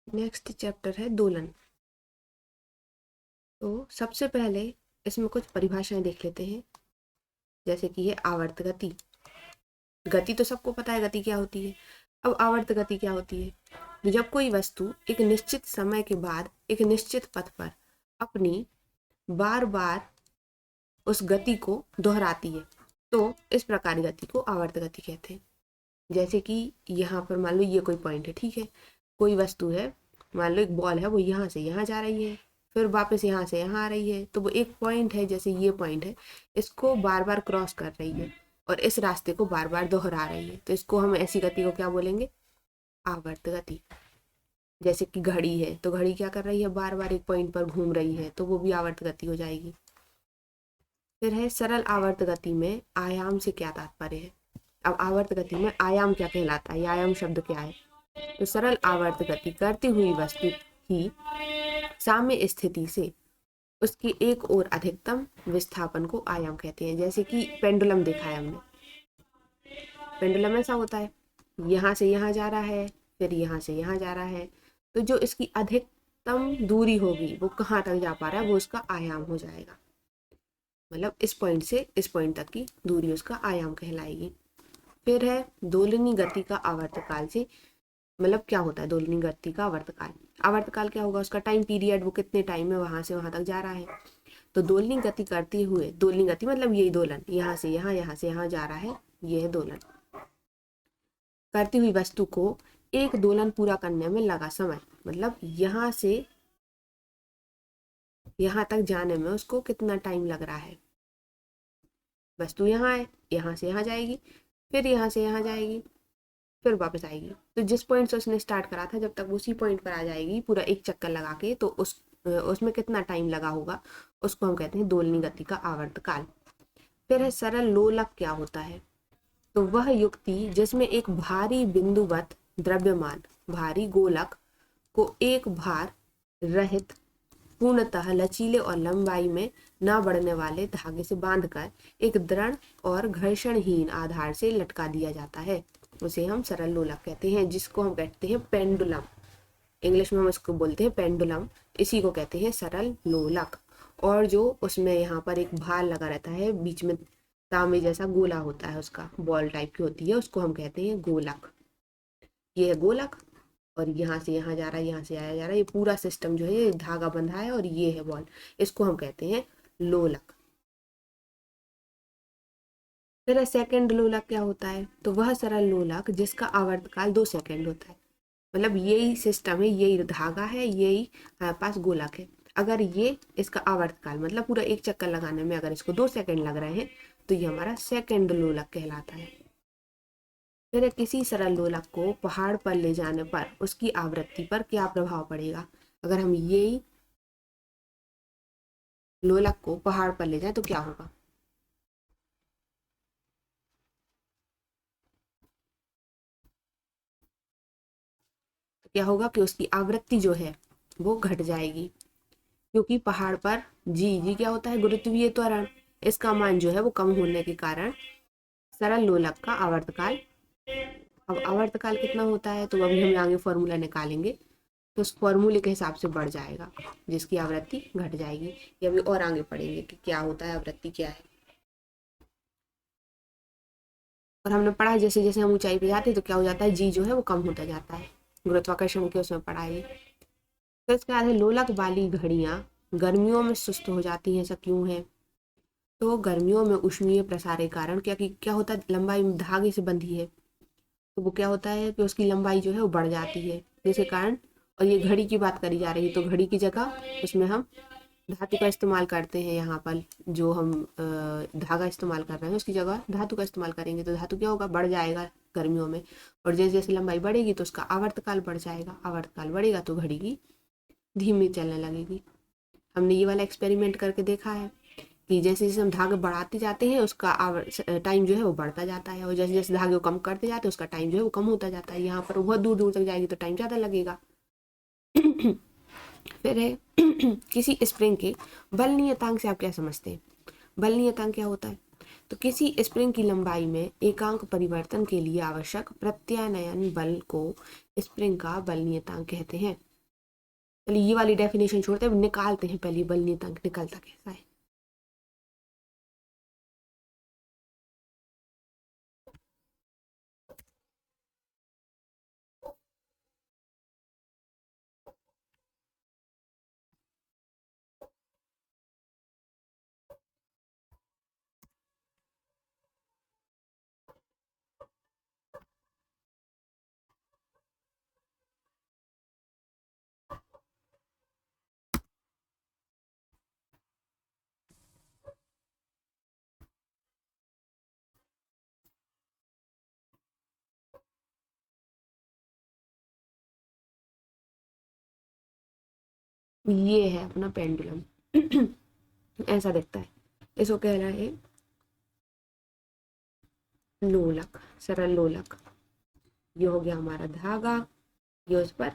Next chapter है दोलन। तो सबसे पहले इसमें कुछ परिभाषाएं देख लेते हैं, जैसे कि ये आवर्त गति। गति तो सबको पता है गति क्या होती है। अब आवर्त गति क्या होती है? तो जब कोई वस्तु एक निश्चित समय के बाद एक निश्चित पथ पर अपनी बार बार उस गति को दोहराती है, तो इस प्रकार गति को आवर्त गति कहते हैं। जैसे कि यहाँ पर मान लो ये कोई पॉइंट है, ठीक है, कोई वस्तु है, मान लो एक बॉल है, वो यहाँ से यहाँ जा रही है, फिर वापस यहाँ से यहाँ आ रही है, तो वो एक पॉइंट है, जैसे ये पॉइंट है, इसको बार बार क्रॉस कर रही है और इस रास्ते को बार बार दोहरा रही है, तो इसको हम ऐसी गति को क्या बोलेंगे? आवर्त गति। जैसे कि घड़ी है, तो घड़ी क्या कर रही है? बार बार एक पॉइंट पर घूम रही है, तो वो भी आवर्त गति हो जाएगी। फिर है सरल आवर्त गति में आयाम से क्या तात्पर्य है? अब आवर्त गति में आयाम क्या कहलाता है? आयाम शब्द क्या है? तो सरल आवर्त गति करती हुई वस्तु की साम्य स्थिति से उसकी एक और अधिकतम विस्थापन को आयाम कहते हैं। जैसे कि पेंडुलम देखा है हमने, पेंडुलम ऐसा होता है, यहाँ से यहाँ जा रहा है, फिर यहाँ से यहाँ जा रहा है, तो जो इसकी अधिकतम दूरी होगी वो कहाँ तक जा पा रहा है, वो उसका आयाम हो जाएगा। मतलब इस पॉइंट से इस पॉइंट तक की दूरी उसका आयाम कहलाएगी। फिर है दोलनी गति का आवर्तकाल से मतलब क्या होता है? दोलनी गति का आवर्तकाल, आवर्तकाल क्या होगा? उसका टाइम पीरियड, वो कितने टाइम में वहां से वहां तक जा रहा है। तो दोलनी गति करते हुए, दोलनी गति मतलब यही दोलन, यहाँ से यहाँ, यहाँ से यहाँ जा रहा है, यह है दोलन। करती हुई वस्तु को एक दोलन पूरा करने में लगा समय, मतलब यहाँ से यहाँ तक जाने में उसको कितना टाइम लग रहा है। वस्तु यहाँ है, यहाँ से यहाँ जाएगी, फिर यहाँ से यहाँ जाएगी, फिर वापस आएगी, तो जिस पॉइंट से उसने स्टार्ट करा था जब तक उसी पॉइंट पर आ जाएगी पूरा एक चक्कर लगा के, तो उसमें कितना टाइम लगा होगा, उसको हम कहते हैं दोलनी गति का आवर्तकाल। फिर है सरल लोलक क्या होता है? तो वह युक्ति जिसमें एक भारी बिंदुवत द्रव्यमान भारी गोलक को एक भार रहित पूर्णतः लचीले और लंबाई में न बढ़ने वाले धागे से बांधकर एक दृढ़ और घर्षणहीन आधार से लटका दिया जाता है, उसे हम सरल लोलक कहते हैं, जिसको हम कहते हैं पेंडुलम। इंग्लिश में हम इसको बोलते हैं पेंडुलम, इसी को कहते हैं सरल लोलक। और जो उसमें यहाँ पर एक भार लगा रहता है, बीच में तांबे जैसा गोला होता है, उसका बॉल टाइप की होती है, उसको हम कहते हैं गोलक। ये है गोलक, और यहाँ से यहाँ जा रहा है, यहाँ से आया जा रहा है, ये पूरा सिस्टम जो है ये धागा बंधा है, और ये है बॉल, इसको हम कहते हैं लोलक। फिर सेकंड लोलक क्या होता है? तो वह सरल लोलक जिसका आवर्तकाल 2 सेकंड होता है, मतलब यही सिस्टम है, यही धागा है, यही हमारे पास गोलक है, अगर ये इसका आवर्तकाल मतलब पूरा एक चक्कर लगाने में अगर इसको 2 सेकंड लग रहे हैं, तो ये हमारा सेकंड लोलक कहलाता है। फिर किसी सरल लोलक को पहाड़ पर ले जाने पर उसकी आवृत्ति पर क्या प्रभाव पड़ेगा? अगर हम यही लोलक को पहाड़ पर ले जाए तो क्या होगा? तो क्या होगा कि उसकी आवृत्ति जो है वो घट जाएगी, क्योंकि पहाड़ पर जी जी क्या होता है? गुरुत्वीय त्वरण, इसका मान जो है वो कम होने के कारण सरल लोलक का आवर्तकाल, अब आवर्तकाल कितना होता है तो अभी हम आगे फॉर्मूला निकालेंगे, तो उस फॉर्मूले के हिसाब से बढ़ जाएगा, जिसकी आवृत्ति घट जाएगी। ये अभी और आगे पढ़ेंगे कि क्या होता है, आवृत्ति क्या है। और हमने पढ़ा जैसे जैसे हम ऊंचाई पे जाते हैं तो क्या हो जाता है, जी जो है वो कम होता जाता है, गुरुत्वाकर्षण के उसमें पढ़ा है। तो इसके बाद है लोलक वाली घड़ियां गर्मियों में सुस्त हो जाती हैं, ऐसा क्यों है? तो गर्मियों में ऊष्मीय प्रसार के कारण क्या होता है, लंबाई धागे से बंधी है, तो वो क्या होता है कि उसकी लंबाई जो है वो बढ़ जाती है, जिसके कारण, और ये घड़ी की बात करी जा रही है, तो घड़ी की जगह उसमें हम धातु का इस्तेमाल करते हैं। यहाँ पर जो हम धागा इस्तेमाल कर रहे हैं उसकी जगह धातु का इस्तेमाल करेंगे, तो धातु क्या होगा, बढ़ जाएगा गर्मियों में, और जैसे जैसे लंबाई बढ़ेगी तो उसका आवर्तकाल बढ़ जाएगा, आवर्तकाल बढ़ेगा तो घड़ी की धीमी चलने लगेगी। हमने ये वाला एक्सपेरिमेंट करके देखा है कि जैसे जैसे हम धागे बढ़ाते जाते हैं उसका टाइम जो है वो बढ़ता जाता है, और जैसे जैसे धागे को कम करते जाते हैं उसका टाइम जो है वो कम होता जाता है। यहाँ पर बहुत दूर दूर तक जाएगी तो टाइम ज़्यादा लगेगा। फिर है किसी स्प्रिंग के बल नियतांक से आप क्या समझते हैं? बल नियतांक क्या होता है? तो किसी स्प्रिंग की लंबाई में एकांक परिवर्तन के लिए आवश्यक प्रत्यानयन बल को स्प्रिंग का बल नियतांक कहते हैं। चलिए ये वाली डेफिनेशन छोड़ते हैं, निकालते हैं पहले बल नियतांक निकलता कैसा है। ये है अपना पेंडुलम। ऐसा दिखता है, इसको कह रहा है लोलक, सरल लोलक। ये हो गया हमारा धागा, ये उस पर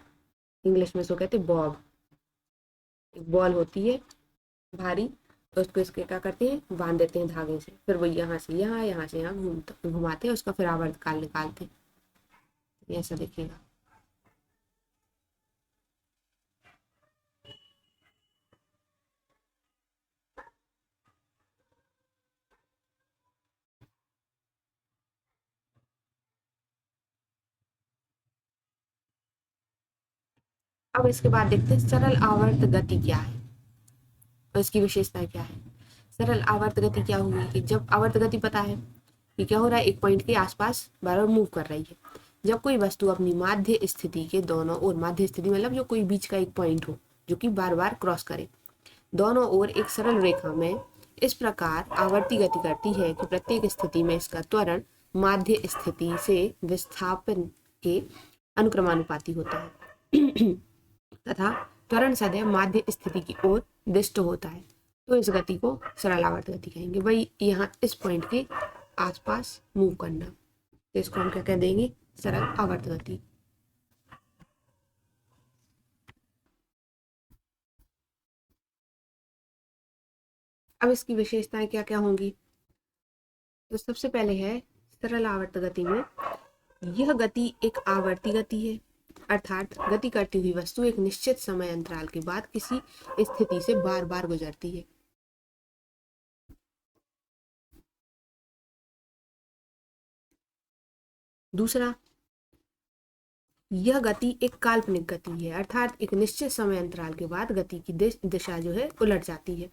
इंग्लिश में इसको कहते हैं बॉब। एक बॉल होती है भारी, तो उसको इसके क्या करते हैं, बांध देते हैं धागे से, फिर वो यहाँ से यहाँ, यहाँ से यहाँ घुमाते हैं, उसका फिर आवर्तकाल निकालते हैं। ऐसा देखिएगा। अब इसके बाद देखते हैं सरल आवर्त गति क्या है और इसकी विशेषताएं क्या है। सरल आवर्त गति क्या होगी कि जब आवर्त गति पता है कि क्या हो रहा है, एक पॉइंट के आसपास बार बार मूव कर रही है। जब कोई वस्तु अपनी माध्य स्थिति के दोनों ओर, माध्य स्थिति मतलब जो कोई बीच का एक पॉइंट हो जो कि बार बार क्रॉस करे, दोनों ओर एक सरल रेखा में इस प्रकार आवर्ती गति करती है कि प्रत्येक स्थिति में इसका त्वरण माध्य स्थिति से विस्थापन के अनुक्रमानुपाती होता है तथा त्वरण सदैव माध्य स्थिति की ओर दिष्ट होता है। तो इस गति को सरल आवर्त गति कहेंगे। भाई यहाँ इस पॉइंट के आसपास मूव करना, तो इसको हम क्या कह देंगे, सरल आवर्त गति। अब इसकी विशेषताएं क्या क्या होंगी, तो सबसे पहले है सरल आवर्त गति में यह गति एक आवर्ती गति है, अर्थात गति करती हुई वस्तु एक निश्चित समय अंतराल के बाद किसी स्थिति से बार बार गुजरती है। दूसरा, यह गति एक काल्पनिक गति है, अर्थात एक निश्चित समय अंतराल के बाद गति की दिशा जो है उलट जाती है।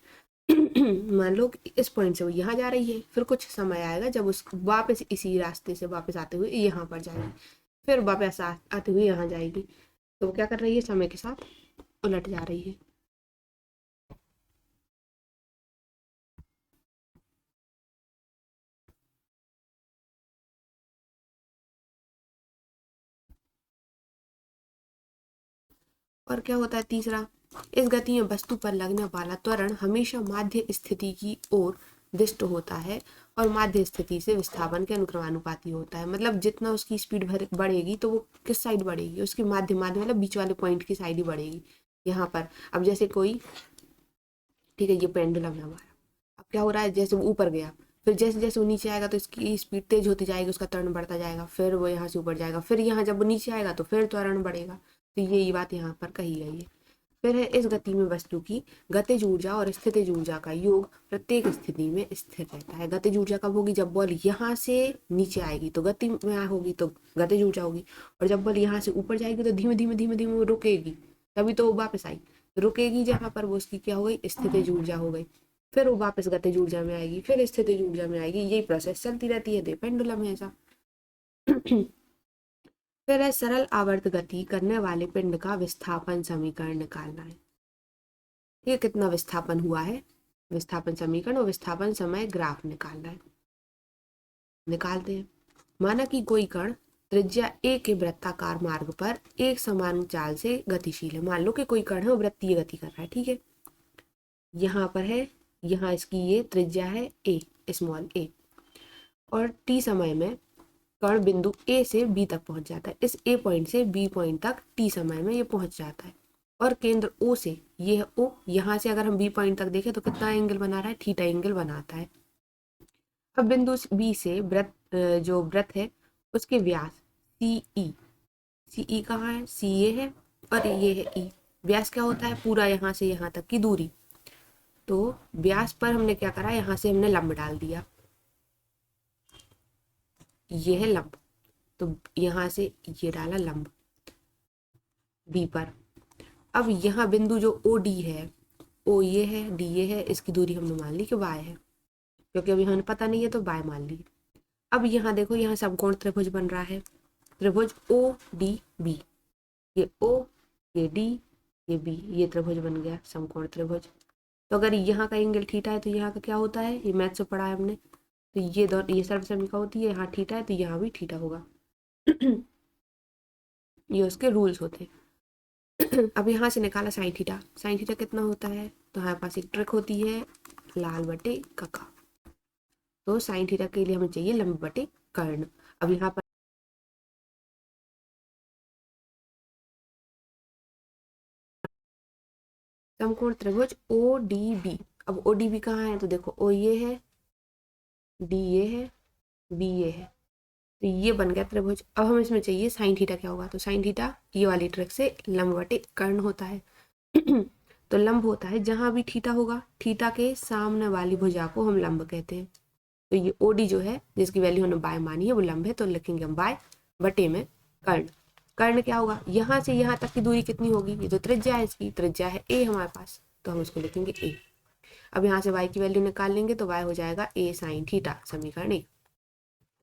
मान लो इस पॉइंट से वो यहाँ जा रही है, फिर कुछ समय आएगा जब उस वापस इसी रास्ते से वापस आते हुए यहाँ पर जाएगी, फिर वापस आते हुए यहाँ जाएगी, तो वो क्या कर रही है, समय के साथ उलट जा रही है। और क्या होता है तीसरा, इस गति में वस्तु पर लगने वाला त्वरण हमेशा माध्य स्थिति की ओर दिष्ट होता है और माध्य स्थिति से विस्थापन के अनुक्रमानुपाती होता है। मतलब जितना उसकी स्पीड बढ़ेगी तो वो किस साइड बढ़ेगी, उसकी माध्य माध्य मतलब बीच वाले पॉइंट की साइड ही बढ़ेगी। यहाँ पर अब जैसे कोई, ठीक है, ये पेंडुलम है हमारा, अब क्या हो रहा है, जैसे वो ऊपर गया, फिर जैसे जैसे वो नीचे आएगा तो इसकी स्पीड तेज होती जाएगी, उसका त्वरण बढ़ता जाएगा, फिर वो यहाँ से ऊपर जाएगा, फिर यहाँ जब वो नीचे आएगा तो फिर त्वरण बढ़ेगा। तो ये बात यहाँ पर कही गई है। फिर है इस गति में वस्तु की गतिज ऊर्जा और स्थितिज ऊर्जा का योग प्रत्येक स्थिति में स्थिर रहता है। गतिज ऊर्जा कब होगी, जब बॉल यहाँ से नीचे आएगी तो गति में होगी तो गतिज ऊर्जा होगी, और जब बॉल यहाँ से ऊपर जाएगी तो धीमे धीमे धीमे धीमे वो रुकेगी, तभी तो वो वापस आई, रुकेगी जहाँ पर वो उसकी क्या हो गई, स्थितिज ऊर्जा हो गई, फिर वो वापस गतिज ऊर्जा में आएगी, फिर स्थितिज ऊर्जा में आएगी, यही प्रोसेस चलती रहती है। पेंडुलम है ऐसा। फिर है सरल आवर्त गति करने वाले पिंड का विस्थापन समीकरण निकालना है। ये कितना विस्थापन हुआ है, विस्थापन समीकरण और विस्थापन समय ग्राफ निकालना है। निकालते हैं। माना कि कोई कण त्रिज्या a के वृत्ताकार मार्ग पर एक समान चाल से गतिशील है। मान लो कि कोई कण है वो वृत्तीय गति कर रहा है, ठीक है, यहाँ पर है, यहाँ इसकी ये त्रिज्या है a, स्मॉल a, और t समय में कण बिंदु A से B तक पहुंच जाता है। इस A पॉइंट से B पॉइंट तक t समय में ये पहुंच जाता है, और केंद्र O से, ये है O, यहाँ से अगर हम B पॉइंट तक देखें तो कितना एंगल बना रहा है, थीटा एंगल बनाता है। अब बिंदु B से जो वृत्त है उसके व्यास CE, CE कहाँ है, CA है और ये है E, व्यास क्या होता है? पूरा यहाँ से यहाँ तक की दूरी। तो व्यास पर हमने क्या करा, यहाँ से हमने लंब डाल दिया, ये है लंब, तो यहाँ से ये डाला लंब बी पर। अब यहाँ बिंदु जो ओ डी है, ओ ये है, डी ये है, इसकी दूरी हमने मान ली कि वाई है, क्योंकि अभी हमें पता नहीं है तो वाई मान ली। अब यहाँ देखो, यहाँ समकोण त्रिभुज बन रहा है, त्रिभुज ओ डी बी, ये ओ, ये डी, ये बी, ये त्रिभुज बन गया समकोण त्रिभुज। तो अगर यहाँ का एंगल थीटा है तो यहाँ का क्या होता है, ये मैथ से पढ़ा है हमने, तो ये दोनों, ये सर्वसमिका होती है, यहाँ थीटा है तो यहाँ भी थीटा होगा। ये उसके रूल्स होते हैं। अब यहाँ से निकाला साइन थीटा, साइन थीटा कितना होता है, तो हमारे पास एक ट्रिक होती है, लाल बटे कका। तो साइन थीटा के लिए हमें चाहिए लंब बटे कर्ण। अब यहाँ पर समकोण त्रिभुज ओ डी बी, अब ओ डी बी कहाँ है, तो देखो ओ ये है, डी ये है, बी ये है, तो ये बन गया त्रिभुज। अब हमें इसमें चाहिए साइन थीटा क्या होगा, तो साइन थीटा ये वाली ट्रिक से लंब बटे कर्ण होता है। तो लंब होता है जहां भी थीटा होगा, थीटा के सामने वाली भुजा को हम लंब कहते हैं। तो ये ओडी जो है, जिसकी वैल्यू हमने बाय मानी है, वो लंब है, तो लिखेंगे हम बाय बटे में कर्ण। कर्ण क्या होगा, यहाँ से यहाँ तक की दूरी कितनी होगी, ये तो त्रिज्या है, इसकी त्रिज्या है ए हमारे पास, तो हम इसको लिखेंगे ए। अब यहाँ से y की वैल्यू निकाल लेंगे तो y हो जाएगा ए साइन थीटा, समीकरण 1।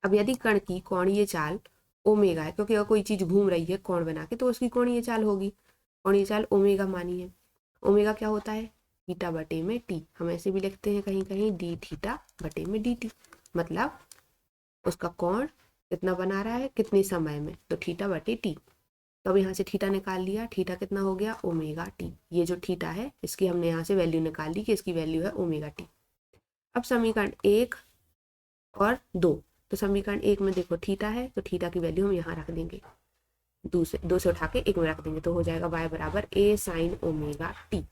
अब यदि कण की कोणीय चाल ओमेगा है, क्योंकि अगर कोई चीज घूम रही है कोण बना के तो उसकी कोणीय चाल होगी, कोणीय चाल ओमेगा मानी है। ओमेगा क्या होता है, थीटा बटे में टी, हम ऐसे भी लिखते हैं कहीं कहीं डी थीटा बटे में डी टी, मतलब उसका कोण कितना बना रहा है कितने समय में, तो थीटा बटे टी। तो अब यहाँ से थीटा निकाल लिया, थीटा कितना हो गया ओमेगा टी, ये जो थीटा है इसकी हमने यहाँ से वैल्यू निकाल ली कि इसकी वैल्यू है ओमेगा टी। अब समीकरण 1 और 2, तो समीकरण 1 में देखो थीटा है तो थीटा की वैल्यू हम यहाँ रख देंगे, दूसरे 2 से उठा के 1 में रख देंगे, तो हो जाएगा y बराबर ए साइन ओमेगा टी।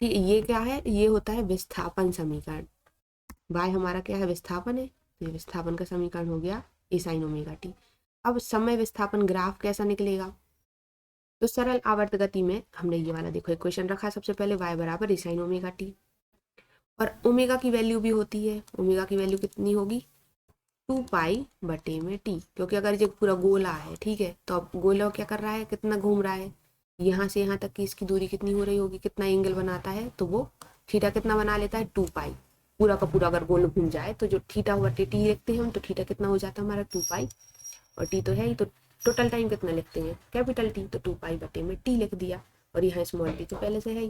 ये क्या है, ये होता है विस्थापन समीकरण, y हमारा क्या है विस्थापन है, तो ये विस्थापन का समीकरण हो गया ए साइन ओमेगा टी। अब समय विस्थापन ग्राफ कैसा निकलेगा, तो सरल आवर्त गति में हमने ये वाला देखो इक्वेशन रखा, सबसे पहले y बराबर ए साइन ओमेगा टी, और ओमेगा की वैल्यू भी होती है, ओमेगा की वैल्यू कितनी होगी 2 पाई बटे में टी, क्योंकि अगर ये पूरा गोला है, ठीक है, तो अब गोला क्या कर रहा है, कितना घूम रहा है, यहाँ से यहाँ तक की इसकी दूरी कितनी हो रही होगी, कितना एंगल बनाता है, तो वो थीटा कितना बना लेता है 2 पाई, पूरा का पूरा अगर गोल घूम जाए तो जो थीटा बटे टी लिखते हैं हम, तो थीटा कितना हो जाता है हमारा 2 पाई, और टी तो है ही, तो टोटल टाइम कितना लिखते हैं कैपिटल टी, तो 2 पाई बटे में टी लिख दिया, और यहाँ स्मॉल टी तो पहले से है ही।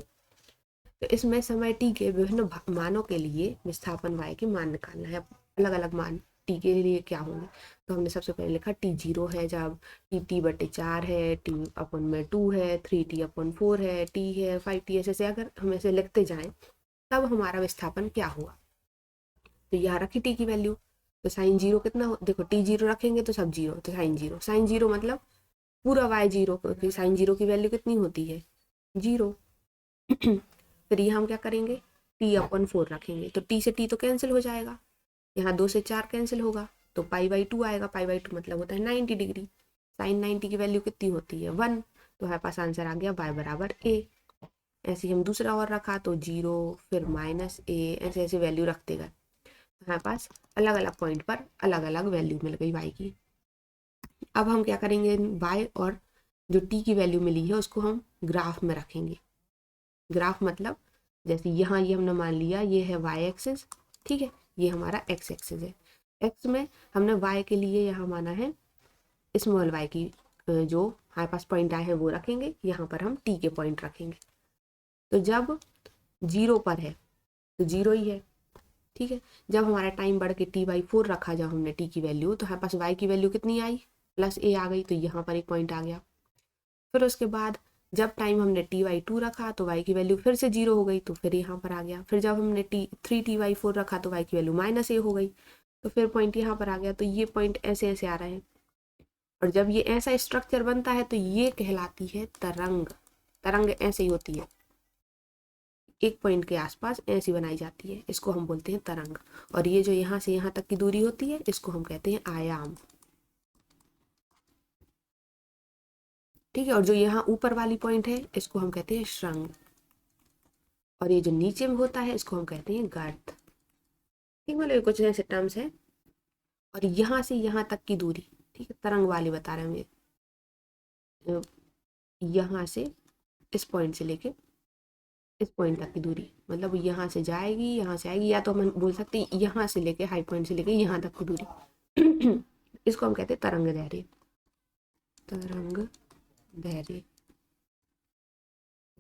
तो इसमें समय टी के विभिन्न मानों के लिए विस्थापन y के मान निकालना है, अलग अलग मान टी के लिए क्या होंगे, तो हमने सबसे पहले लिखा टी 0 है जब, टी टी बटे 4 है, टी अपन में 2 है, 3 टी अपन 4 है, टी है 5 टी, ऐसे अगर हम ऐसे लिखते जाएं तब हमारा विस्थापन क्या हुआ। तो यहाँ रखी टी की वैल्यू, तो साइन 0 कितना हो, देखो टी 0 रखेंगे तो सब 0, तो साइन 0, साइन 0 मतलब पूरा y 0, क्योंकि साइन 0 की वैल्यू कितनी होती है 0। फिर ये हम क्या करेंगे टी अपन 4 रखेंगे, तो टी से टी तो कैंसिल हो जाएगा, यहाँ 2 से 4 कैंसिल होगा, तो पाई बाई 2 आएगा, पाई बाई 2 मतलब होता है 90 डिग्री, साइन 90 की वैल्यू कितनी होती है 1, तो हमारे पास आंसर आ गया y बराबर ए। ऐसे हम दूसरा और रखा तो 0 फिर माइनस ए, ऐसे ऐसे वैल्यू रखते गए, हमारे पास अलग अलग पॉइंट पर अलग अलग वैल्यू मिल गई y की। अब हम क्या करेंगे y और जो t की वैल्यू मिली है उसको हम ग्राफ में रखेंगे, ग्राफ मतलब जैसे यहाँ ये हमने मान लिया ये है y एक्सिस, ठीक है, ये हमारा x एक्सिस है, x में हमने y के लिए यहाँ माना है स्मॉल y की, जो हमारे पास पॉइंट आए हैं वो रखेंगे, यहाँ पर हम t के पॉइंट रखेंगे। तो जब 0 पर है तो 0 ही है, ठीक है, जब हमारा टाइम बढ़ के t/4 रखा जब हमने t की वैल्यू, तो हमारे पास y की वैल्यू कितनी आई प्लस a आ गई, तो यहाँ पर एक पॉइंट आ गया। फिर उसके बाद जब टाइम हमने t/2 रखा तो y की वैल्यू फिर से 0 हो गई, तो फिर यहाँ पर आ गया। फिर जब हमने 3t/4 रखा तो y की वैल्यू माइनस a हो गई, तो फिर पॉइंट यहाँ पर आ गया। तो ये पॉइंट ऐसे ऐसे आ रहे हैं, और जब ये ऐसा स्ट्रक्चर बनता है तो ये कहलाती है तरंग। तरंग ऐसे ही होती है, एक पॉइंट के आसपास ऐसी बनाई जाती है, इसको हम बोलते हैं तरंग। और ये जो यहाँ से यहाँ तक की दूरी होती है इसको हम कहते हैं आयाम। ठीक है। और जो यहाँ ऊपर वाली पॉइंट है इसको हम कहते हैं श्रृंग, और ये जो नीचे में होता है इसको हम कहते हैं गर्त। ठीक, मतलब ये कुछ ऐसे टर्म्स है। और यहाँ से यहाँ तक की दूरी, ठीक है, तरंग वाली बता रहे हैं ये, यहाँ से इस पॉइंट से लेके इस पॉइंट तक की दूरी, मतलब यहाँ से जाएगी यहाँ से आएगी, या तो हम बोल सकते हैं यहाँ से लेके हाई पॉइंट से लेके यहाँ तक की दूरी इसको हम कहते हैं तरंग दैर्घ्य। तरंग दैर्घ्य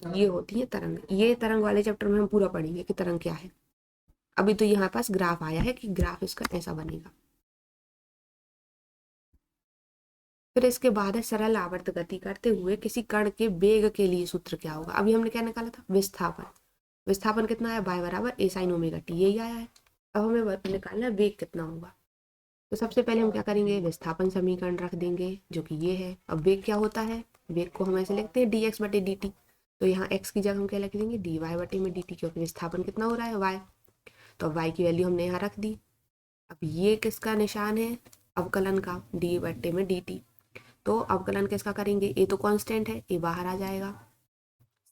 ये होती है तरंग। ये तरंग वाले चैप्टर में हम पूरा पढ़ेंगे कि तरंग क्या है। अभी तो यहाँ पास ग्राफ आया है कि ग्राफ इसका ऐसा बनेगा। फिर इसके बाद है सरल आवर्त गति करते हुए किसी कण के वेग के लिए सूत्र क्या होगा। अभी हमने क्या निकाला था, विस्थापन। विस्थापन कितना आया, y बराबर a sin ओमेगा t, यही आया है। अब हमें निकालना है वेग कितना होगा। तो सबसे पहले हम क्या करेंगे, विस्थापन समीकरण रख देंगे जो कि ये है। अब वेग क्या होता है, वेग को हम ऐसे लिखते हैं dx बटे dt। तो यहाँ x की जगह हम क्या लिख देंगे, dy बटे में dt, क्योंकि विस्थापन कितना हो रहा है y। तो अब y की वैल्यू हमने यहाँ रख दी। अब ये किसका निशान है, अवकलन का, डी बटे में dt। तो अवकलन किसका करेंगे, ए तो कांस्टेंट है, ए बाहर आ जाएगा,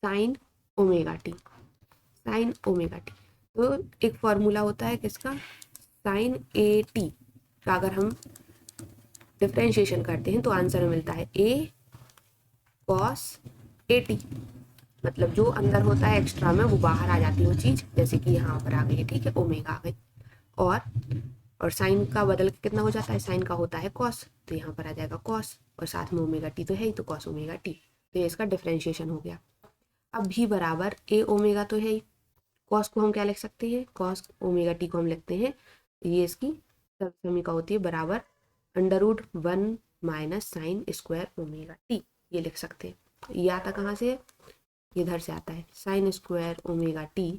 sine omega T, sine omega T. तो एक फॉर्मूला होता है किसका, साइन ए टी का अगर हम डिफरेंशिएशन करते हैं तो आंसर मिलता है ए कॉस ए टी। मतलब जो अंदर होता है एक्स्ट्रा में वो बाहर आ जाती है वो चीज़, जैसे कि यहाँ पर आ गई है, ठीक है, ओमेगा आ गई। और साइन का बदल के कितना हो जाता है, साइन का होता है कॉस, तो यहाँ पर आ जाएगा कॉस, और साथ में ओमेगा टी तो है ही, तो कॉस ओमेगा टी। तो ये इसका डिफरेंशिएशन हो गया। अब भी बराबर ए ओमेगा तो है ही, कॉस को हम क्या लिख सकते हैं, कॉस ओमेगा टी को हम लिखते हैं, ये इसकी समीका होती है बराबर √1 minus sine square omega T, ये लिख सकते हैं। ये आता कहाँ से, इधर से आता है, sine square omega T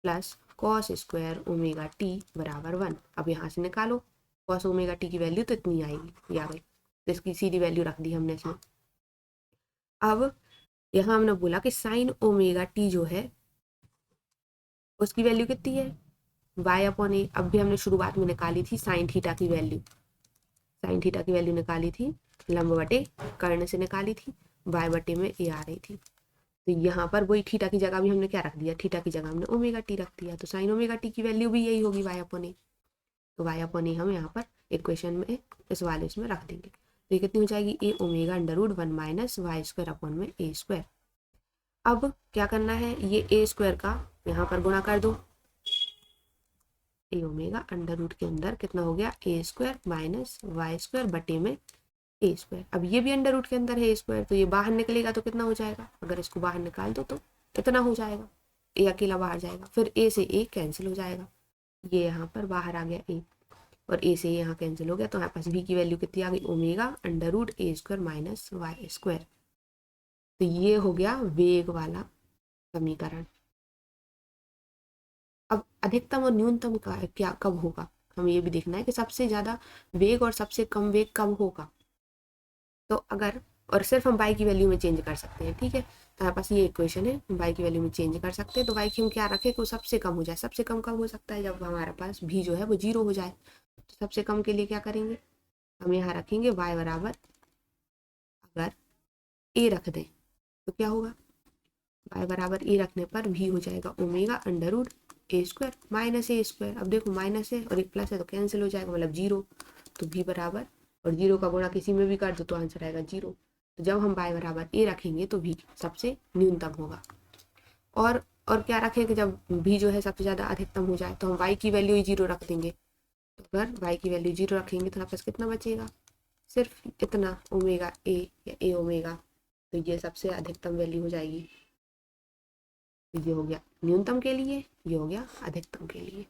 plus cos square omega T बराबर 1। अब यहाँ से निकालो, कॉस ओमेगा टी की वैल्यू तो इतनी आएगी, ये आ गई, तो इसकी सीधी वैल्यू रख दी हमने इसमें। अब यहाँ हमने बोला कि साइन ओमेगा टी जो है उसकी वैल्यू कितनी है, y अपॉन ए। अब भी हमने शुरुआत में निकाली थी साइन थीटा की वैल्यू, साइन थीटा की वैल्यू निकाली थी लंब बटे कर्ण से निकाली थी, y बटे में ए आ रही थी। तो यहाँ पर वही थीटा की जगह भी हमने क्या रख दिया, थीटा की जगह हमने ओमेगा टी रख दिया, तो साइन ओमेगा टी की वैल्यू भी यही होगी y अपॉन ए। तो y अपॉन ए हम यहाँ पर इक्वेशन में इस वाले इसमें रख देंगे। तो ये कितनी हो जाएगी, a omega √1 minus y square upon में ए स्क्वायर। अब क्या करना है, ये ए स्क्वायर का यहाँ पर गुणा कर दो, ए ओमेगा √ के अंदर कितना हो गया, ए स्क्वायर माइनस वाई स्क्वायर बटे में ए स्क्वायर। अब ये भी √ के अंदर है ए स्क्वायर, तो ये बाहर निकलेगा तो कितना हो जाएगा, अगर इसको बाहर निकाल दो तो कितना हो जाएगा, ए अकेला बाहर जाएगा, फिर ए से ए कैंसिल हो जाएगा, ये यहाँ पर बाहर आ गया ए, और ए से यहाँ कैंसिल हो गया, तो यहाँ पास भी की वैल्यू कितनी आ गई, ओमेगा √ ए स्क्वायर माइनस वाई स्क्वायर। तो ये हो गया वेग वाला समीकरण। अब अधिकतम और न्यूनतम का क्या कब होगा, हमें ये भी देखना है कि सबसे ज़्यादा वेग और सबसे कम वेग कब होगा। तो अगर, और सिर्फ हम y की वैल्यू में चेंज कर सकते हैं, ठीक है, तो हमारे पास ये इक्वेशन है, y की वैल्यू में चेंज कर सकते हैं। तो y की हम क्या रखें कि वो सबसे कम हो जाए, सबसे कम कब हो सकता है, जब हमारे पास भी जो है वो 0 हो जाए। तो सबसे कम के लिए क्या करेंगे, हम यहाँ रखेंगे y बराबर, अगर a रख दें तो क्या होगा, y बराबर a रखने पर भी हो जाएगा ओमेगा √ ए स्क्वायर माइनस ए स्क्वायर। अब देखो माइनस है और एक प्लस है तो कैंसिल हो जाएगा, मतलब 0। तो भी बराबर, और 0 का गुणा किसी में भी कर दो तो आंसर आएगा 0। तो जब हम y बराबर a रखेंगे तो भी सबसे न्यूनतम होगा। और क्या रखें कि जब भी जो है सबसे ज़्यादा अधिकतम हो जाए तो हम y की वैल्यू ही 0 रख देंगे। तो अगर y की वैल्यू 0 रखेंगे तो हमारे पास कितना बचेगा, सिर्फ इतना ओमेगा ए या ए ओमेगा, तो ये सबसे अधिकतम वैल्यू हो जाएगी। ये हो गया न्यूनतम के लिए, ये हो गया अधिकतम के लिए।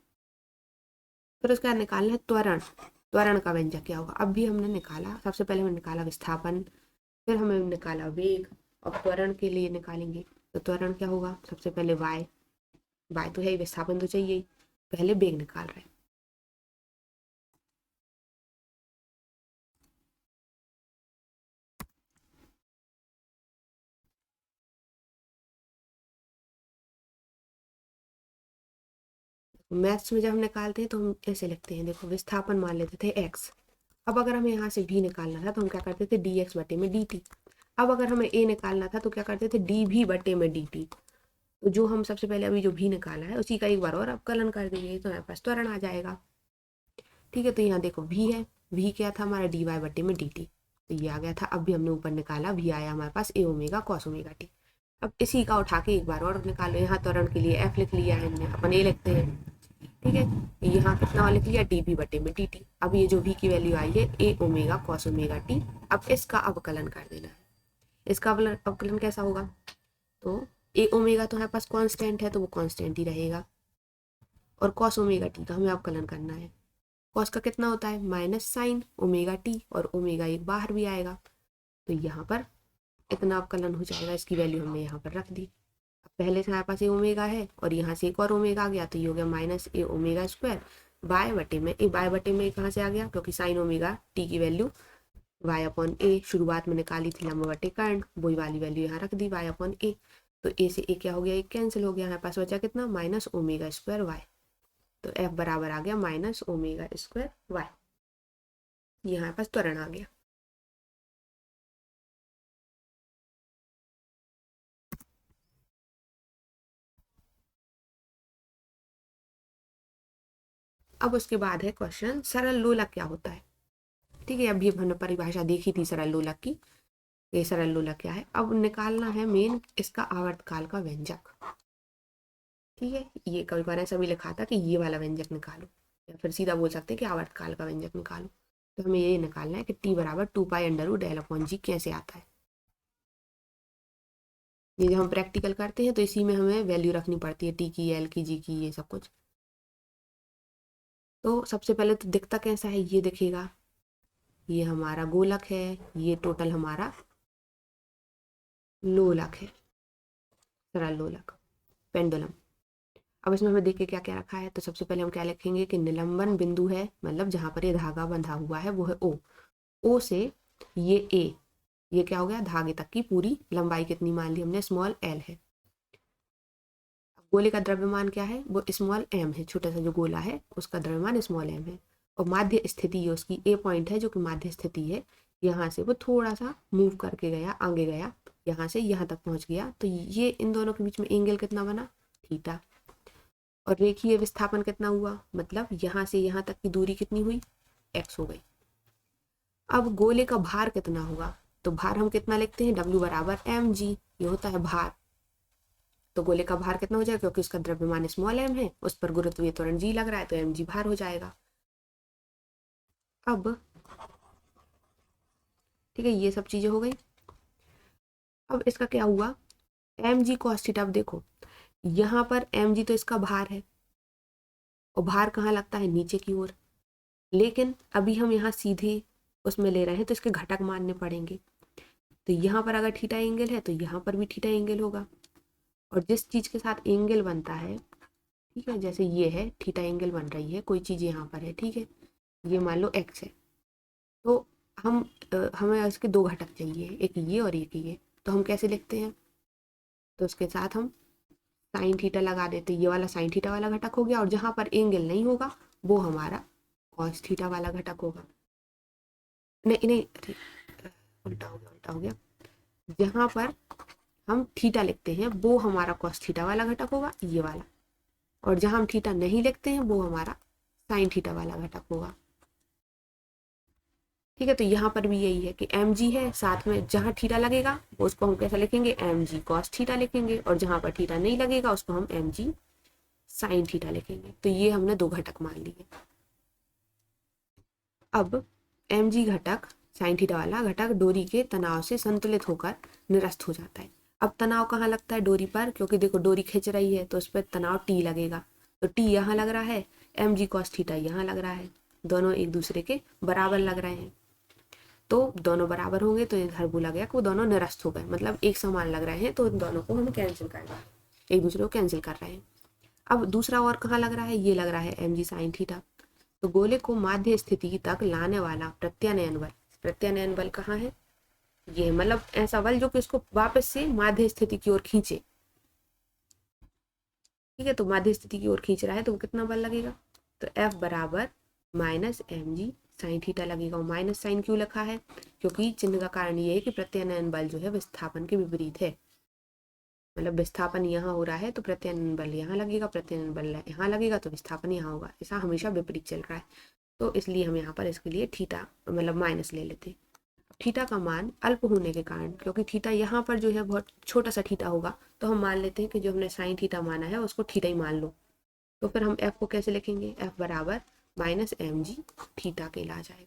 फिर उसका निकालना है त्वरण, त्वरण का व्यंजक क्या होगा। अब भी हमने निकाला, सबसे पहले हमने निकाला विस्थापन, फिर हमने निकाला वेग, और त्वरण के लिए निकालेंगे। तो त्वरण क्या होगा, सबसे पहले y तो है ही, विस्थापन तो चाहिए ही, पहले वेग निकाल रहे हैं। मैथ्स में जब हम निकालते हैं तो हम ऐसे लिखते हैं, देखो विस्थापन मान लेते थे x। अब अगर हमें यहाँ से भी निकालना था तो हम क्या करते थे, dx बटे में dt। अब अगर हमें ए निकालना था तो क्या करते थे, डी भी बटे में डी टी। तो जो हम सबसे पहले अभी जो भी निकाला है उसी का एक बार और अवकलन कर देंगे तो हमारे पास त्वरण आ जाएगा। ठीक है, तो यहाँ देखो भी है, भी क्या था हमारा डी वाई बटे में डी टी, तो ये आ गया था। अब भी हमने ऊपर निकाला, भी आया हमारे पास ए ओमेगा कॉस ओमेगा टी। अब इसी का उठा के एक बार और निकालो, यहाँ त्वरण के लिए एफ लिख लिया है हमने, अपन ए लिखते हैं। ठीक है, यहाँ कितना लिख लिया, डी बी बटे में डी टी। अब ये जो भी की वैल्यू आई है ए ओमेगा कॉस ओमेगा टी, अब इसका अवकलन कर देना है। इसका अवकलन कैसा होगा, तो ए ओमेगा तो हमारे पास कांस्टेंट है तो वो कांस्टेंट ही रहेगा, और कॉस ओमेगा टी का हमें अवकलन करना है। कॉस का कितना होता है, माइनस साइन ओमेगा टी, और ओमेगा एक बाहर भी आएगा, तो यहाँ पर इतना अवकलन हो जाएगा। इसकी वैल्यू हमने यहाँ पर रख दी। अब पहले से हमारे पास ए ओमेगा है और यहाँ से एक और ओमेगा आ गया, तो ये हो गया minus A omega square by बटे में ए, बाय बटे में कहाँ से आ गया, क्योंकि साइन ओमेगा टी की वैल्यू वाई अपॉन ए शुरुआत में निकाली थी लंब बटे कर्ण, वही वाली वैल्यू यहाँ रख दी वाई अपॉन ए। तो ए से ए क्या हो गया, एक कैंसिल हो गया, हमारे पास बचा कितना, माइनस ओमेगा स्क्वायर वाई। तो एफ बराबर आ गया माइनस ओमेगा स्क्वायर वाई, यहाँ पास त्वरण आ गया। अब उसके बाद है क्वेश्चन सरल लोलक क्या होता है। ठीक है, अभी हमने परिभाषा देखी थी सरल लोलक की, ये सरल लोलक क्या है। अब निकालना है मेन इसका आवर्तकाल का व्यंजक। ठीक है, ये कभी बार ऐसा भी लिखा था कि ये वाला व्यंजक निकालो, या फिर सीधा बोल सकते हैं कि आवर्तकाल का व्यंजक निकालो। तो हमें ये निकालना है कि टी बराबर 2π√L/g कैसे आता है। ये जब हम प्रैक्टिकल करते हैं तो इसी में हमें वैल्यू रखनी पड़ती है, टी की, एल की, जी की, ये सब कुछ। तो सबसे पहले तो दिखता कैसा है, ये दिखेगा, ये हमारा गोलक है, ये टोटल हमारा लोलक है, सरल लोलक पेंडुलम। अब इसमें हमें देख के क्या क्या रखा है, तो सबसे पहले हम क्या लिखेंगे कि निलंबन बिंदु है, मतलब जहां पर ये धागा बंधा हुआ है वो है ओ, ओ से ये ए, ये क्या हो गया, धागे तक की पूरी लंबाई कितनी मान ली हमने, स्मॉल एल है। गोले का द्रव्यमान क्या है, वो स्मॉल एम है, छोटा सा जो गोला है उसका द्रव्यमान स्मॉल एम है। और माध्य स्थिति है उसकी, ए पॉइंट है जो कि माध्य स्थिति है, यहाँ से वो थोड़ा सा मूव करके गया, आगे गया, यहाँ से यहाँ तक पहुंच गया, तो ये इन दोनों के बीच में एंगल कितना बना, थीटा। और रेखीय विस्थापन कितना हुआ, मतलब यहाँ से यहाँ तक की दूरी कितनी हुई, एक्स हो गई। अब गोले का भार कितना होगा, तो भार हम कितना लिखते हैं, W बराबर mg, ये होता है भार। तो गोले का भार कितना हो जाएगा, क्योंकि उसका द्रव्यमान स्मॉल m है, उस पर गुरुत्वीय त्वरण g लग रहा है, तो mg भार हो जाएगा। अब ठीक है, ये सब चीजें हो गई। अब इसका क्या हुआ, mg cos थीटा। अब देखो यहाँ पर mg तो इसका भार है, और भार कहाँ लगता है, नीचे की ओर। लेकिन अभी हम यहाँ सीधे उसमें ले रहे हैं तो इसके घटक मानने पड़ेंगे। तो यहाँ पर अगर थीटा एंगल है तो यहाँ पर भी थीटा एंगल होगा, और जिस चीज के साथ एंगल बनता है, ठीक है, जैसे ये है थीटा एंगल बन रही है, कोई चीज यहाँ पर है, ठीक है, ये मान लो एक्स है, तो हमें इसके दो घटक चाहिए, एक ये और एक ये। तो हम कैसे लिखते हैं, तो उसके साथ हम साइन थीटा लगा देते, ये वाला साइन थीटा वाला घटक हो गया, और जहाँ पर एंगल नहीं होगा वो हमारा कॉस थीटा वाला घटक होगा। नहीं नहीं, उल्टा हो गया, उल्टा हो गया। जहाँ पर हम थीटा लिखते हैं वो हमारा कॉस थीटा वाला घटक होगा, ये वाला, और जहाँ हम थीटा नहीं लिखते हैं वो हमारा साइन थीटा वाला घटक होगा। ठीक है, तो यहाँ पर भी यही है कि एम जी है, साथ में जहाँ थीटा लगेगा उसको हम कैसा लिखेंगे, एम जी कॉस थीटा लिखेंगे, और जहाँ पर थीटा नहीं लगेगा उसको हम एम जी साइन थीटा लिखेंगे। तो ये हमने दो घटक मान लिए। अब एम जी घटक, साइन थीटा वाला घटक डोरी के तनाव से संतुलित होकर निरस्त हो जाता है। अब तनाव कहाँ लगता है, डोरी पर, क्योंकि देखो डोरी खिंच रही है तो उस पर तनाव टी लगेगा, तो टी यहाँ लग रहा है, एम जी कॉस थीटा यहाँ लग रहा है, दोनों एक दूसरे के बराबर लग रहे हैं। तो दोनों बराबर होंगे तो इधर बोला गया कि वो दोनों निरस्त हो गए, मतलब एक समान लग रहे हैं, तो इन दोनों को हम कैंसिल कर रहे हैं, एक दूसरे को कैंसिल कर रहे हैं। अब दूसरा और कहाँ लग रहा है, ये लग रहा है एम जी साइन थीटा। तो गोले को माध्य स्थिति तक लाने वाला प्रत्यानयन बल, प्रत्यानयन बल कहाँ है, ये मतलब ऐसा बल जो कि उसको वापस से माध्य स्थिति की ओर खींचे। ठीक है, तो माध्य स्थिति की ओर खींच रहा है तो वो कितना बल लगेगा, तो F बराबर minus M G sine theta लगेगा। और माइनस साइन क्यों लिखा है? क्योंकि चिन्ह का कारण ये है कि प्रत्यानयन बल जो है विस्थापन के विपरीत है। मतलब विस्थापन यहाँ हो रहा है तो प्रत्यानयन बल यहाँ लगेगा, प्रत्यानयन बल यहाँ लगेगा तो विस्थापन यहाँ होगा। ऐसा हमेशा विपरीत चल रहा है, तो इसलिए हम यहाँ पर इसके लिए थीटा मतलब माइनस ले लेते हैं। थीटा का मान अल्प होने के कारण, क्योंकि थीटा यहाँ पर जो है बहुत छोटा सा थीटा होगा, तो हम मान लेते हैं कि जो हमने साइन थीटा माना है उसको थीटा ही मान लो। तो फिर हम एफ को कैसे लिखेंगे? एफ बराबर माइनस एम जी थीटा कहला जाएगा।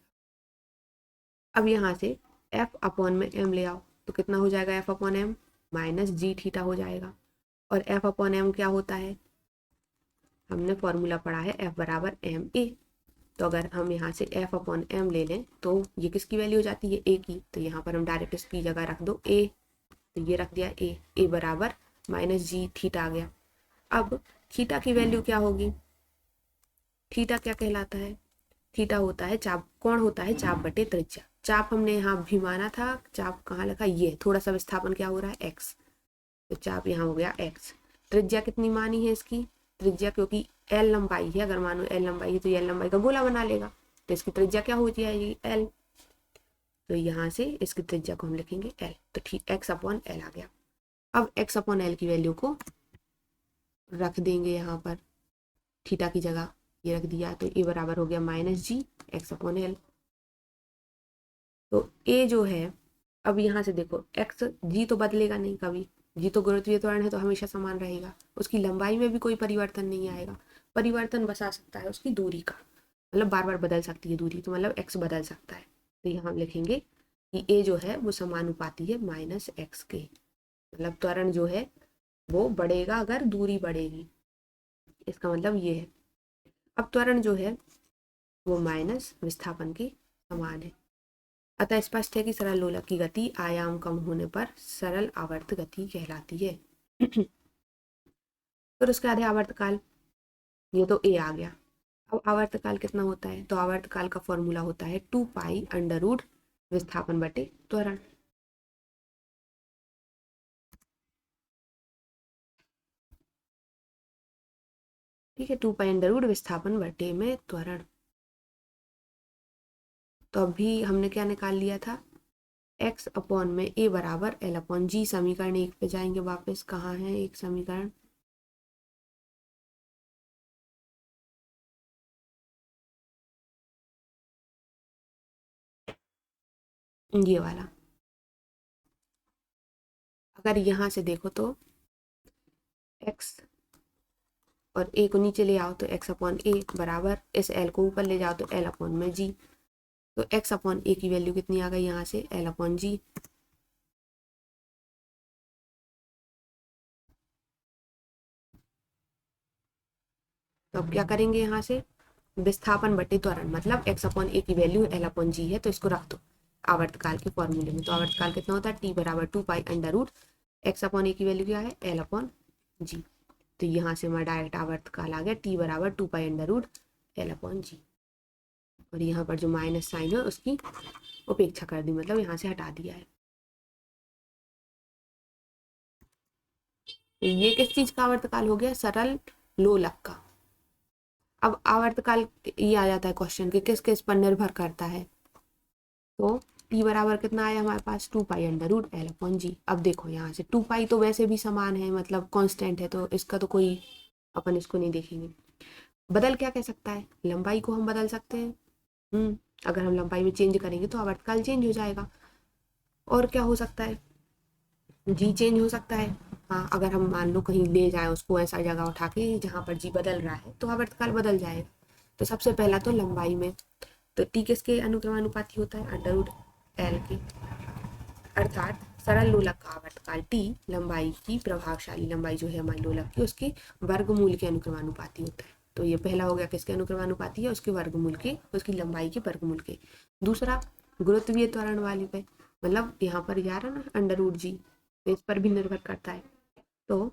अब यहाँ से एफ अपॉन में एम ले आओ तो कितना हो जाएगा? एफ अपॉन एम माइनस जी थीटा हो जाएगा। और एफ अपॉन एम क्या होता है? हमने फॉर्मूला पढ़ा है एफ बराबर एम ए। तो अगर हम यहाँ से एफ अपॉन एम ले लें तो ये किसकी वैल्यू हो जाती है? ए की। तो यहाँ पर हम डायरेक्ट इसकी जगह रख दो ए, तो ये रख दिया ए बराबर माइनस जी थीटा आ गया। अब थीटा की वैल्यू क्या होगी? थीटा क्या कहलाता है? थीटा होता है चाप, कोण होता है चाप बटे त्रिज्या। चाप हमने यहाँ भी माना था, चाप कहाँ लिखा? ये थोड़ा सा विस्थापन क्या हो रहा है? एक्स, तो चाप यहाँ हो गया एक्स। त्रिज्या कितनी मानी है इसकी? त्रिज्या क्योंकि एल लंबाई है, अगर मानो एल लंबाई है तो एल लंबाई का गोला बना लेगा, तो इसकी त्रिज्या क्या हो जाएगी? एल। तो यहाँ से इसकी त्रिज्या को हम लिखेंगे एल, तो ठीक एक्स अपॉन एल आ गया। अब एक्स अपॉन एल की वैल्यू को रख देंगे यहाँ पर थीटा की जगह, ये रख दिया, तो ए बराबर हो गया माइनस जी एक्स अपॉन एल। तो ए जो है, अब यहाँ से देखो एक्स, जी तो बदलेगा नहीं कभी, जी तो गुरुत्वीय त्वरण है तो हमेशा समान रहेगा, उसकी लंबाई में भी कोई परिवर्तन नहीं आएगा। परिवर्तन बस आ सकता है उसकी दूरी का, मतलब बार बार बदल सकती है दूरी, तो मतलब एक्स बदल सकता है। तो यहाँ हम लिखेंगे कि ए जो है वो समानुपाती है माइनस एक्स के, मतलब त्वरण जो है वो बढ़ेगा अगर दूरी बढ़ेगी, इसका मतलब ये है। अब त्वरण जो है वो माइनस विस्थापन के समान है। अतः स्पष्ट है कि सरल लोलक की गति आयाम कम होने पर सरल आवर्त गति कहलाती है। फिर उसके आधे आवर्तकाल, ये तो ए आ गया। अब आवर्तकाल कितना होता है? तो आवर्तकाल का फॉर्मूला होता है 2 पाई अंडर रूट विस्थापन बटे त्वरण। ठीक है, 2 पाई अंडर रूट विस्थापन बटे में त्वरण। तो अभी हमने क्या निकाल लिया था? एक्स अपॉन में ए बराबर एल अपॉन जी। समीकरण 1 पे जाएंगे वापस, कहाँ है एक समीकरण? ये वाला। अगर यहाँ से देखो तो एक्स और ए को नीचे ले आओ तो एक्स अपॉन ए बराबर, इस एल को ऊपर ले जाओ तो एल अपॉन में जी। तो एक्स अपॉन ए की वैल्यू कितनी आ गई यहाँ से? L upon g. तो अब क्या करेंगे यहाँ से? विस्थापन बटे त्वरण, मतलब एक्स अपॉन ए की वैल्यू एल अपॉन जी है, तो इसको रख दो आवर्तकाल के फॉर्मूले में। तो आवर्तकाल कितना होता है? टी बराबर 2 pi under root x upon a की वैल्यू क्या है? L upon g. तो यहाँ से हमारा डायरेक्ट आवर्तकाल आ गया टी बराबर 2 pi under root L upon g. और यहाँ पर जो माइनस साइन है उसकी उपेक्षा कर दी, मतलब यहाँ से हटा दिया है। तो ये किस चीज का आवर्तकाल हो गया? सरल लोलक का। अब आवर्तकाल ये आ जाता है क्वेश्चन कि किस किस पर निर्भर करता है। तो टी बराबर कितना आया हमारे पास? 2 pi under root L upon g. अब देखो यहाँ से 2 पाई तो वैसे भी समान है, मतलब कांस्टेंट है, तो इसका तो कोई अपन इसको नहीं देखेंगे। बदल क्या कह सकता है? लंबाई को हम बदल सकते हैं। अगर हम लंबाई में चेंज करेंगे तो आवर्तकाल चेंज हो जाएगा। और क्या हो सकता है? जी चेंज हो सकता है। हाँ, अगर हम मान लो कहीं ले जाए उसको ऐसा जगह उठा के जहाँ पर जी बदल रहा है तो आवर्तकाल बदल जाएगा। तो सबसे पहला तो लंबाई में, तो टी किसके अनुक्रमानुपाती होता है? अंडर रूट एल के। अर्थात सरल लोलक का आवर्तकाल टी लंबाई की, प्रभावशाली लंबाई जो है हमारी लोलक की, उसके वर्गमूल के अनुक्रमानुपाती होता है। तो ये पहला हो गया किसके अनुक्रमानुपाती है? उसके वर्गमूल के, उसकी लंबाई के वर्गमूल के। दूसरा गुरुत्वीय त्वरण वाली पे, मतलब यहाँ पर जा रहा ना अंडर रूट जी, तो इस पर भी निर्भर करता है। तो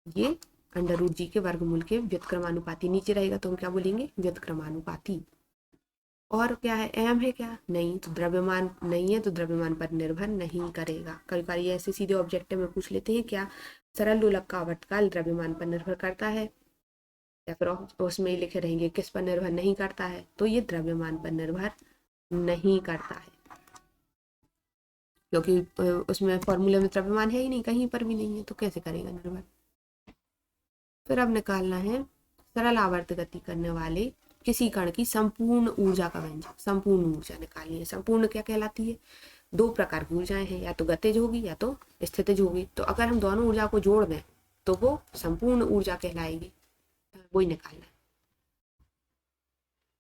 ये अंडर रूट जी के वर्गमूल के व्युत्क्रमानुपाती, नीचे रहेगा तो हम क्या बोलेंगे? व्युत्क्रमानुपाती। और क्या है? एम है क्या? नहीं, तो द्रव्यमान नहीं है तो द्रव्यमान पर निर्भर नहीं करेगा। कई बार ये ऐसे सीधे ऑब्जेक्टिव में पूछ लेते हैं, क्या सरल लोलक का आवर्तकाल द्रव्यमान पर निर्भर करता है? या फिर उसमें लिखे रहेंगे किस पर निर्भर नहीं करता है? तो ये द्रव्यमान पर निर्भर नहीं करता है, क्योंकि उसमें फॉर्मूले में द्रव्यमान है ही नहीं, कहीं पर भी नहीं है, तो कैसे करेगा निर्भर। फिर अब निकालना है सरल आवर्त गति करने वाले किसी कण की संपूर्ण ऊर्जा का व्यंजक। संपूर्ण ऊर्जा निकालनी है। संपूर्ण क्या कहलाती है? दो प्रकार की ऊर्जाएं हैं, या तो गतिज होगी या तो स्थितिज होगी। तो अगर हम दोनों ऊर्जा को जोड़ दें तो वो संपूर्ण ऊर्जा कहलाएगी। वही निकालना है।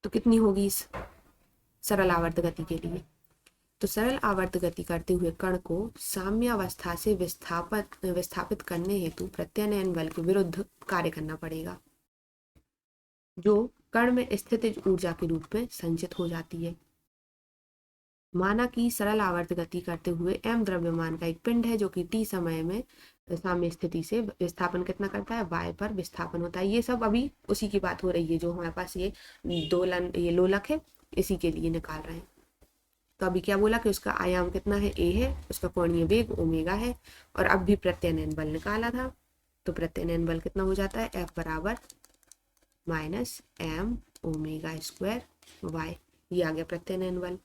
तो कितनी होगी इस सरल आवर्त गति के लिए? तो सरल आवर्त गति करते हुए कण को साम्यावस्था से विस्थापित करने हेतु प्रत्यानयन बल के विरुद्ध कार्य करना पड़ेगा, जो कण में स्थितिज ऊर्जा के रूप में संचित हो जाती है। माना कि सरल आवर्त गति करते हुए m द्रव्यमान का एक पिंड है, जो कि t समय में साम्य स्थिति से विस्थापन कितना करता है? y पर विस्थापन होता है। ये सब अभी उसी की बात हो रही है जो हमारे पास ये दोलन, ये लोलक है, इसी के लिए निकाल रहे हैं। तो अभी क्या बोला कि उसका आयाम कितना है? a है, उसका कोणीय वेग ओमेगा है, और अब भी प्रत्यानयन बल निकाला था। तो प्रत्यानयन बल कितना हो जाता है? F बराबर minus m omega square y। ये आ गया प्रत्यानयन बल।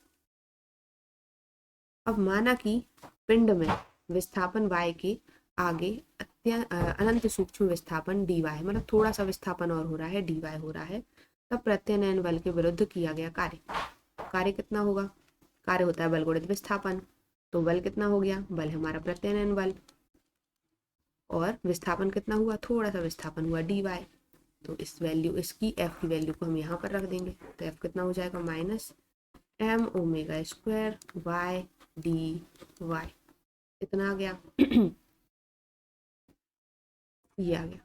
अब माना कि पिंड में विस्थापन y के आगे अनंत सूक्ष्म विस्थापन dy है, मतलब थोड़ा सा विस्थापन और हो रहा है, dy हो रहा है। तब प्रत्यानयन बल के विरुद्ध किया गया कार्य कितना होगा? कार्य होता है बल गुणित विस्थापन। तो बल कितना हो गया? बल है हमारा प्रत्यानयन बल, और विस्थापन कितना हुआ? थोड़ा सा विस्थापन हुआ, dy। तो इस वैल्यू, इसकी f की वैल्यू को हम यहाँ पर रख देंगे। तो f कितना हो जाएगा? Minus m omega square y dy। इतना आ गया। ये आ गया।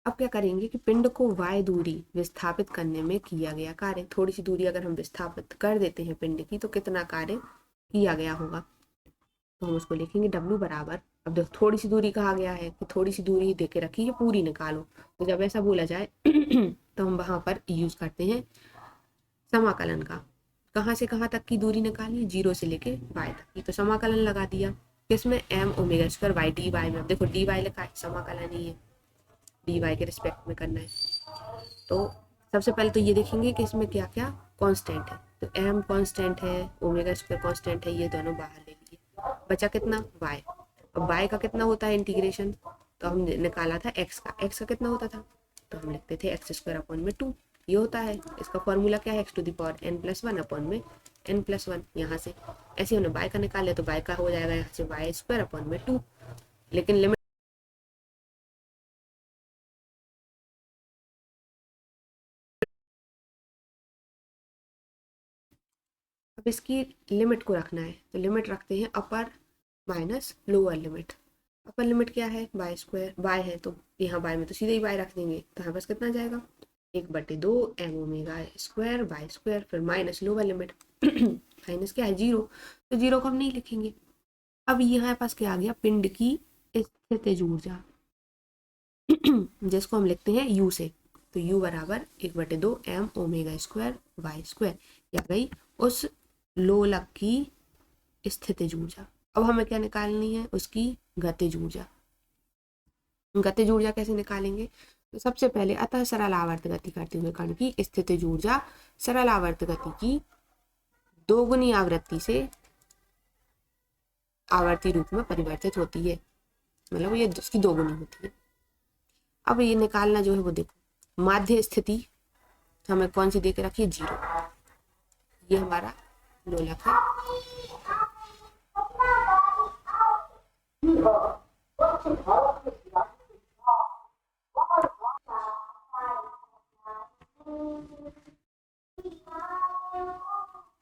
अब क्या करेंगे कि पिंड को y दूरी विस्थापित करने में किया गया कार्य, थोड़ी सी दूरी अगर हम विस्थापित कर देते हैं पिंड की, तो कितना कार्य किया गया होगा? तो हम उसको लिखेंगे w बराबर, अब देखो थोड़ी सी दूरी कहा गया है कि थोड़ी सी दूरी दे के रखी है, पूरी निकालो। तो जब ऐसा बोला जाए तो हम वहां पर यूज करते हैं समाकलन का। कहाँ से कहाँ तक की दूरी निकाली? 0 से लेके y तक की। तो समाकलन लगा दिया किसमें? m omega square y dy में। अब देखो dy लिखा है, समाकलन ही है, dy के रिस्पेक्ट में करना है। तो सबसे पहले तो ये देखेंगे कि इसमें क्या क्या कांस्टेंट है। तो m कांस्टेंट है, ओमेगा स्क्वायर कांस्टेंट है, ये दोनों बाहर ले लिए। बचा कितना? y। अब y का कितना होता है इंटीग्रेशन? तो हम निकाला था x का कितना होता था? तो हम लिखते थे एक्स स्क्वायर अपॉन में 2। ये होता है, इसका फॉर्मूला क्या है? X to the power n+1 upon में n+1। यहाँ से ऐसे हमने y का निकाल तो y का हो जाएगा यहाँ से y स्क्वायर अपॉन में 2। लेकिन लिमिट अब इसकी लिमिट को रखना है। तो लिमिट रखते हैं अपर minus lower limit. Upper limit क्या है? y स्क्वायर, y है तो यहाँ y में तो सीधे ही y रख देंगे। तो यहाँ पास कितना जाएगा? 1/2 m omega square y square, फिर माइनस लोअर लिमिट माइनस क्या है? 0। तो 0 को हम नहीं लिखेंगे। अब यहाँ पास क्या आ गया? पिंड की स्थितिज ऊर्जा जिसको हम लिखते हैं u से। तो u बराबर 1/2 m omega square y square. या गई उस लोलक की स्थितिज ऊर्जा। अब हमें क्या निकालनी है? उसकी गतिज ऊर्जा। गतिज ऊर्जा कैसे निकालेंगे? तो सबसे पहले अतः सरल आवर्त गति करते हुए कण की स्थितिज ऊर्जा सरल आवर्त गति की दोगुनी आवृत्ति से आवर्ती रूप में परिवर्तित होती है, मतलब ये उसकी दोगुनी होती है। अब ये निकालना जो है वो देखो, माध्य स्थिति हमें कौन सी दे के रखी है? 0। ये हमारा लोलक है।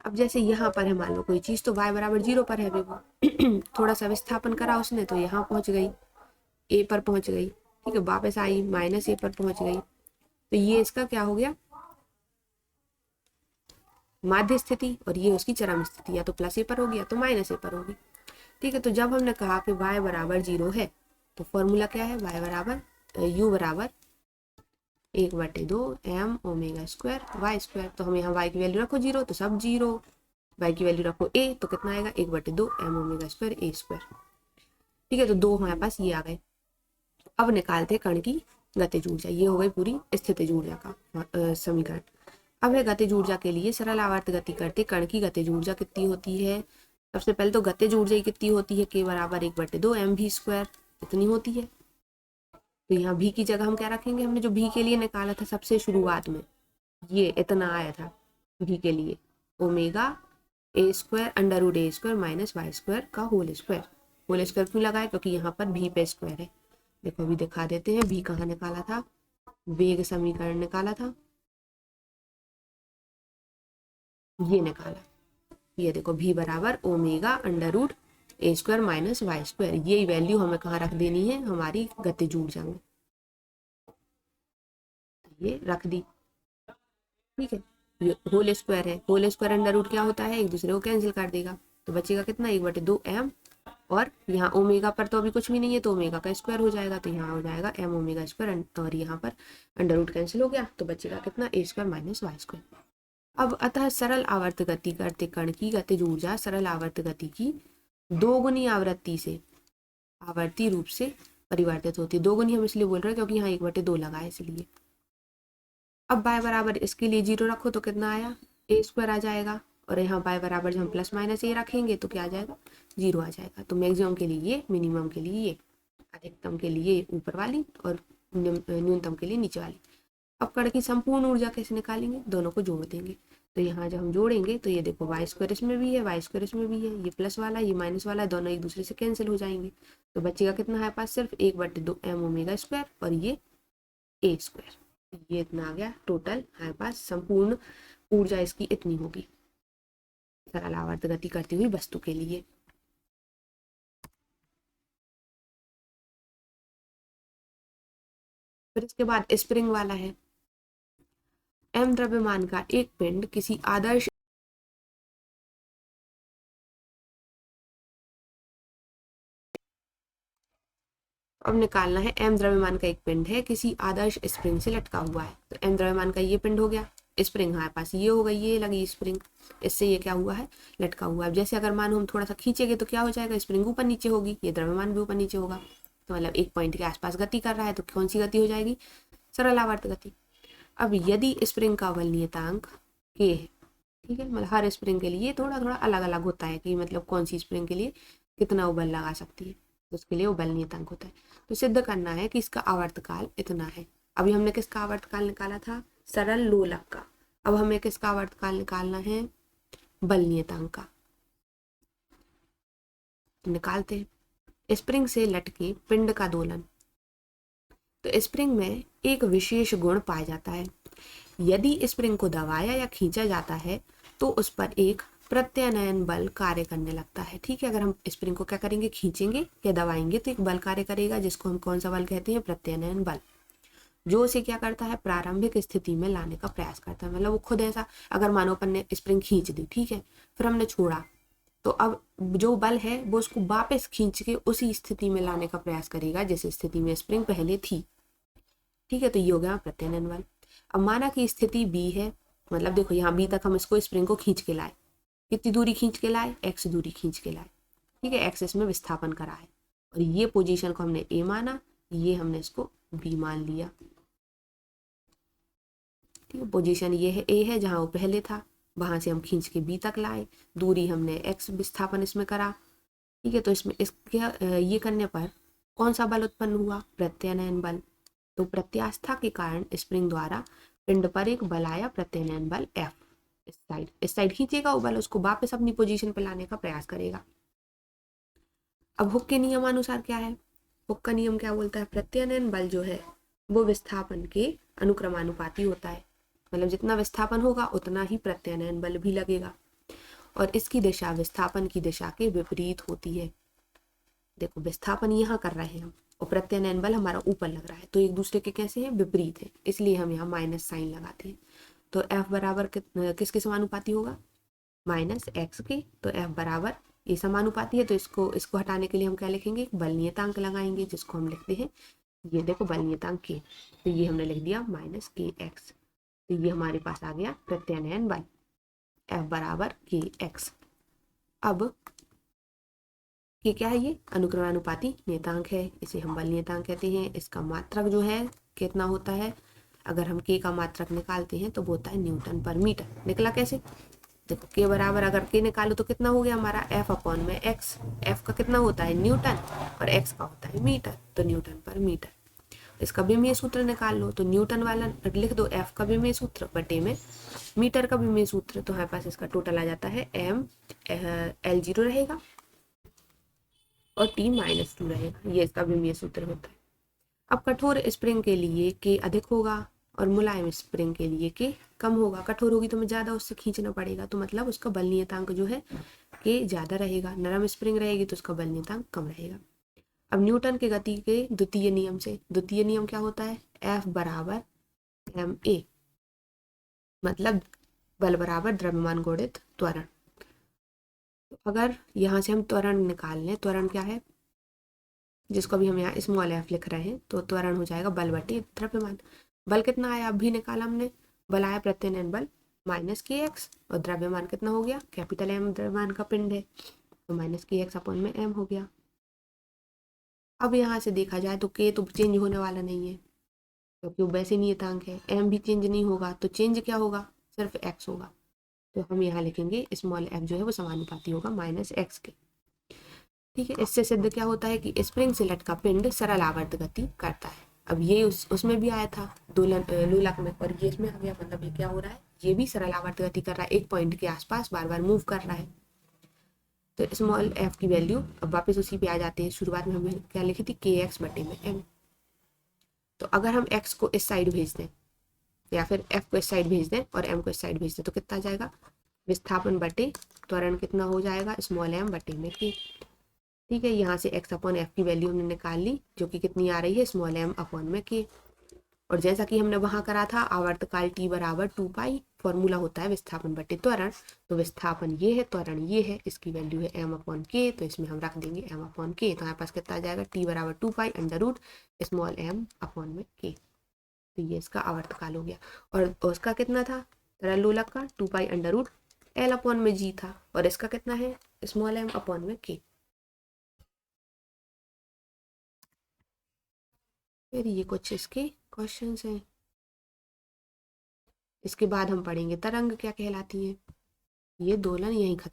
अब जैसे यहाँ पर है, मान लो कोई चीज, तो y बराबर 0 पर है देखो थोड़ा सा विस्थापन करा उसने तो यहाँ पहुंच गई, a पर पहुंच गई, ठीक है, वापस आई -a पर पहुंच गई। तो ये इसका क्या हो गया? माध्य स्थिति, और ये उसकी चरम स्थिति, या तो +a पर होगी या तो -a पर होगी, ठीक है। तो जब हमने कहा कि y बराबर 0 है, तो फॉर्मूला क्या है? y बराबर u बराबर 1/2 m omega square y square. तो हम यहाँ y की वैल्यू रखो 0 तो सब 0, y की वैल्यू रखो a तो कितना आएगा? 1/2 m omega square a square, ठीक है। तो दो हमारे पास ये आ गए। अब निकालते कण की गतिज ऊर्जा। ये हो गई पूरी स्थितिज ऊर्जा का समीकरण। अब है गतिज ऊर्जा के लिए सरल आवर्त गति करते कण की गतिज ऊर्जा कितनी होती है। सबसे पहले तो गतिज ऊर्जा ही कितनी होती है, k बराबर 1/2 mv², इतनी होती है। तो यहाँ भी की जगह हम क्या रखेंगे, हमने जो भी के लिए निकाला था सबसे शुरुआत में, ये इतना आया था भी के लिए, omega a² √a² minus y² का होल स्क्वायर। होल स्क्वायर क्यों लगाए, क्योंकि यहाँ पर भी पे स्क्वायर है। देखो अभी दिखा देते हैं, भी कहाँ निकाला था, वेग समीकरण निकाला था, ये निकाला, ये देखो भी बराबर ओमेगा √a² माइनस y², ये वैल्यू हमें कहाँ रख देनी है, हमारी गतिज ऊर्जा में, ये रख दी। ठीक है, ये होल स्क्वायर है, होल स्क्वायर अंडर रूट क्या होता है, एक दूसरे को कैंसिल कर देगा, तो बचेगा कितना 1/2 m, और यहाँ ओमेगा पर तो अभी कुछ भी नहीं है, तो ओमेगा का स्क्वायर हो जाएगा, तो यहाँ हो जाएगा m ओमेगा स्क्वायर, और यहाँ पर अंडर रूट कैंसिल हो गया, तो बचेगा कितना a² माइनस y²। अब अतः सरल आवर्त गति करते कण की गतिज ऊर्जा सरल आवर्त गति की दोगुनी आवृत्ति से आवर्ती रूप से परिवर्तित होती है। दोगुनी हम इसलिए बोल रहे हैं क्योंकि यहाँ 1/2 लगा है इसलिए। अब y बराबर इसके लिए 0 रखो तो कितना आया, a² आ जाएगा, और यहाँ y बराबर जब हम प्लस माइनस a रखेंगे तो क्या आ जाएगा, 0 आ जाएगा। तो मैक्सिमम के लिए ये, मिनिमम के लिए ये, अधिकतम के लिए ऊपर वाली और न्यूनतम के लिए नीचे वाली। अब कण की संपूर्ण ऊर्जा कैसे निकालेंगे, दोनों को जोड़ देंगे। तो यहाँ जब हम जोड़ेंगे तो ये देखो y² इसमें भी है, y² इसमें भी है, ये प्लस वाला ये माइनस वाला, दोनों एक दूसरे से कैंसिल हो जाएंगे, तो बचेगा कितना हमारे पास, सिर्फ 1/2 m ओमेगा स्क्वायर और ये a²। ये इतना आ गया टोटल हमारे पास, संपूर्ण ऊर्जा इसकी इतनी होगी सरल आवर्त गति करती हुई वस्तु के लिए। फिर इसके बाद स्प्रिंग वाला है, m द्रव्यमान का एक पिंड किसी आदर्श अब निकालना है, m द्रव्यमान का एक पिंड है किसी आदर्श स्प्रिंग से लटका हुआ है। तो m द्रव्यमान का ये पिंड हो गया, स्प्रिंग हमारे पास ये हो गई, ये लगी स्प्रिंग, इससे ये क्या हुआ है, लटका हुआ है। जैसे अगर मानो हम थोड़ा सा खींचेंगे तो क्या हो जाएगा, स्प्रिंग ऊपर नीचे होगी, ये द्रव्यमान भी ऊपर नीचे होगा, तो मतलब एक पॉइंट के आसपास गति कर रहा है, तो कौन सी गति हो जाएगी, सरल आवर्त गति। अब यदि स्प्रिंग का बल नियतांक k है, ठीक है, मतलब हर स्प्रिंग के लिए थोड़ा थोड़ा अलग अलग होता है कि मतलब कौन सी स्प्रिंग के लिए कितना वो बल लगा सकती है, तो उसके लिए वो बल नियतांक होता है। तो सिद्ध करना है कि इसका आवर्तकाल इतना है। अभी हमने किसका आवर्तकाल निकाला था, सरल लोलक का, अब हमें किसका आवर्तकाल निकालना है, बल नियतांक का। तो निकालते हैं, स्प्रिंग से लटके पिंड का दोलन। तो स्प्रिंग में एक विशेष गुण पाया जाता है, यदि स्प्रिंग को दबाया या खींचा जाता है तो उस पर एक प्रत्यानयन बल कार्य करने लगता है। ठीक है, अगर हम स्प्रिंग को क्या करेंगे, खींचेंगे या दबाएंगे तो एक बल कार्य करेगा, जिसको हम कौन सा बल कहते हैं, प्रत्यानयन बल, जो उसे क्या करता है, प्रारंभिक स्थिति में लाने का प्रयास करता है। मतलब वो खुद ऐसा, अगर मानो अपन ने स्प्रिंग खींच दी, ठीक है, फिर हमने छोड़ा, तो अब जो बल है वो उसको वापस खींच के उसी स्थिति में लाने का प्रयास करेगा जिस स्थिति में स्प्रिंग पहले थी। ठीक है, तो ये हो गया प्रत्यानयन बल। अब माना कि स्थिति बी है, मतलब देखो यहाँ बी तक हम इसको स्प्रिंग को खींच के लाए, कितनी दूरी खींच के लाए, x दूरी खींच के लाए, ठीक है, x इसमें विस्थापन करा है, और ये पोजीशन को हमने a माना, ये हमने इसको b मान लिया। ठीक है, पोजीशन ये है a है, जहाँ वो पहले था, वहां से हम खींच के b तक लाए, दूरी हमने x विस्थापन इसमें करा। ठीक है, तो इसमें इसके ये करने पर कौन सा बल उत्पन्न हुआ, प्रत्यानयन बल। तो प्रत्यास्था के कारण स्प्रिंग द्वारा पिंड पर एक बल आया, प्रत्यानयन बल F। इस साइड खींचेगा वो बल, उसको वापस अपनी पोजीशन पर लाने का प्रयास करेगा। अब हुक के नियमानुसार क्या है, हुक का नियम क्या बोलता है, प्रत्यानयन बल जो है वो विस्थापन के अनुक्रमानुपाती होता है, मतलब जितना विस्थापन होगा उतना ही प्रत्यानयन बल भी लगेगा, और इसकी दिशा विस्थापन की दिशा के विपरीत होती है। देखो विस्थापन यहाँ कर रहे हैं हम, और प्रत्यानयन बल हमारा ऊपर लग रहा है, तो एक दूसरे के कैसे हैं, विपरीत है, इसलिए हम यहाँ माइनस साइन लगाते हैं। तो F बराबर किसके समानुपाती होगा, -x के। तो F बराबर ये समानुपाती है, तो इसको हटाने के लिए हम क्या लिखेंगे, बल नियतांक लगाएंगे, जिसको हम लिखते हैं, ये देखो बल नियतांक k, तो ये हमने लिख दिया -kx। तो ये हमारे पास आ गया प्रत्यानयन बल, F बराबर kx। अब ये क्या है, ये अनुक्रमानुपाती नियतांक है, इसे हम बल नियतांक कहते हैं। इसका मात्रक जो है कितना होता है, अगर हम के का मात्रक निकालते हैं तो वो होता है न्यूटन पर मीटर। निकला कैसे? देखो के बराबर अगर के निकालो तो कितना हो गया हमारा एफ अपॉन में एक्स। एफ का कितना होता है न्यूटन और एक्स का होता है मीटर, तो न्यूटन पर मीटर। इसका विमीय सूत्र निकाल लो, तो न्यूटन वाला लिख दो, एफ का विमीय सूत्र बटे में मीटर का विमीय सूत्र, तो हमारे पास इसका टोटल आ जाता है एम एल जीरो रहेगा और टी माइनस टू रहेगा। ये इसका विमीय सूत्र होता है। अब कठोर स्प्रिंग के लिए के अधिक होगा और मुलायम स्प्रिंग के लिए के कम होगा। कठोर होगी तो हमें ज़्यादा उससे खींचना पड़ेगा, तो मतलब उसका बल नियतांक जो है के ज़्यादा रहेगा। नरम स्प्रिंग रहेगी तो उसका बल नियतांक कम रहेगा। अब न्यूटन के गति के द्वितीय नियम से, द्वितीय नियम क्या होता है? एफ बराबर एम ए, मतलब बल बराबर द्रव्यमान गुणित त्वरण। तो अगर यहाँ से हम त्वरण निकाल लें, त्वरण क्या है जिसको भी हम यहाँ स्मॉल एफ लिख रहे हैं, तो त्वरण हो जाएगा बल बटे द्रव्यमान। बल कितना आया अभी निकाला हमने, बल आया प्रत्यनयन बल माइनस के एक्स, और द्रव्यमान कितना हो गया कैपिटल एम द्रव्यमान का पिंड है, तो माइनस के एक्स अपॉन में एम हो गया। अब यहाँ से देखा जाए तो के तो चेंज होने वाला नहीं है क्योंकि वो वैसे नियतांक है। एम भी चेंज नहीं होगा, तो चेंज क्या होगा? सिर्फ एक्स होगा। तो हम यहाँ लिखेंगे स्मॉल एफ जो है वो समानुपाती होगा माइनस एक्स के। ठीक है, इससे सिद्ध क्या होता है कि स्प्रिंग से लटका पिंड सरल आवर्त गति करता है। अब ये उसमें भी आया था लोलक में, और ये इसमें आ गया, मतलब ये क्या हो रहा है, ये भी सरल आवर्त गति कर रहा है, एक पॉइंट के आसपास बार बार मूव कर रहा है। तो स्मॉल एफ की वैल्यू, अब वापस उसी पे आ जाते हैं, शुरुआत में हमने क्या लिखी थी के एक्स बटे में एम। तो अगर हम एक्स को इस साइड भेज दें या फिर एफ को इस साइड भेज दें और एम को इस साइड भेज दें तो कितना आ जाएगा? विस्थापन बटे त्वरण कितना हो जाएगा? स्मॉल एम बटे में के। ठीक है, यहाँ से एक्स अपॉन एफ की वैल्यू हमने निकाल ली जो कि कितनी आ रही है स्मॉल एम अपॉन में के। और जैसा कि हमने वहाँ करा था आवर्तकाल टी बराबर 2 पाई, फॉर्मूला होता है विस्थापन बटे त्वरण। तो विस्थापन ये है, त्वरण ये है, इसकी वैल्यू है एम अपॉन के, तो इसमें हम रख देंगे एम अपॉन के। तो हमारे पास कितना आ जाएगा? टी बराबर 2 pi under root small M upon में के। तो ये इसका आवर्तकाल हो गया। और उसका कितना था तरल लोलक का? 2 pi under root L upon में जी था, और इसका कितना है? स्मॉल एम अपॉन में के। फिर ये कुछ इसके क्वेश्चंस हैं। इसके बाद हम पढ़ेंगे तरंग क्या कहलाती है। ये दोलन यहीं खत्म।